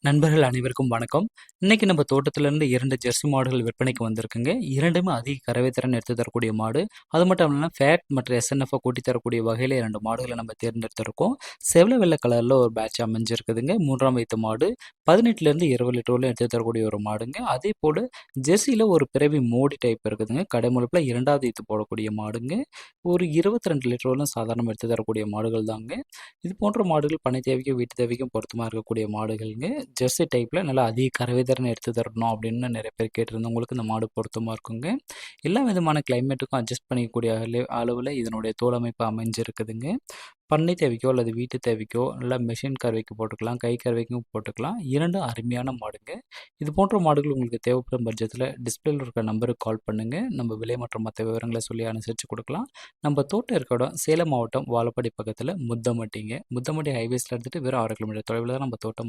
நண்பர்கள் அனைவருக்கும் வணக்கம். இன்னைக்கு நம்ம தோட்டத்திலேருந்து 2 ஜெர்சி மாடுகள் விற்பனைக்கு வந்திருக்குங்க. 2மே அதிக கறவை திறன் எடுத்து தரக்கூடிய மாடு. அது மட்டும் இல்லாம ஃபேட் மற்றும் எஸ்என்எஃப்ப கூட்டி தரக்கூடிய வகையில 2 மாடுகள நம்ம தேர்ந்தெடுத்திருக்கோம். செவல வெள்ள கலர்ல ஒரு பேட்ச் அமைஞ்சிருக்குதுங்க. 3ஆம் ஈத்து மாடு. 18லேருந்து 20 லிட்டர் வரலும் எடுத்து தரக்கூடிய ஒரு மாடுங்க. அதேபோல ஜெர்சியில ஒரு பிறவி மோடி டைப் இருக்குதுங்க. கடைமுழுப்புல 2வது ஈத்து போடக்கூடிய மாடுங்க. ஒரு 22 லிட்டர் வரலும் சாதாரணமா எடுத்து தரக்கூடிய மாடுகள் தாங்க. இது போன்ற மாடுகள் பண்ணை தேவைக்கும், வீட்டு தேவைக்கும் பொருத்தமா இருக்கக்கூடிய மாடுகள்ங்க. ஜெர்சி டைப்பில் நல்லா அதிக கறவை திறன் எடுத்து தரணும் அப்படின்னு நிறைய பேர் கேட்டிருந்தவங்களுக்கு இந்த மாடு பொருத்தமாக இருக்குங்க. எல்லா விதமான கிளைமேட்டுக்கும் அட்ஜஸ்ட் பண்ணிக்கக்கூடிய அளவில் இதனுடைய தோல் அமைப்பு அமைஞ்சிருக்குதுங்க. பண்ணை தேவைக்கோ அல்லது வீட்டு தேவைக்கோ நல்லா மெஷின் கறவைக்கு போட்டுக்கலாம், கை கறவைக்கும் போட்டுக்கலாம். இரண்டும் அருமையான மாடுங்க. இது போன்ற மாடுகள் உங்களுக்கு தேவைப்படும் பட்சத்தில் டிஸ்பிளேல இருக்க நம்பருக்கு கால் பண்ணுங்கள். நம்ம விலை மற்றும் மற்ற விவரங்களை சொல்லி அனுசரித்து கொடுக்கலாம். நம்ம தோட்டம் இருக்க இடம் சேலம் மாவட்டம் வாழப்பாடி பக்கத்தில் முத்தமட்டிங்க. முத்தமட்டி ஹைவேஸில் எடுத்துகிட்டு வெறும் 6 கிலோமீட்டர் தொலைவில் தான் நம்ம தோட்டம்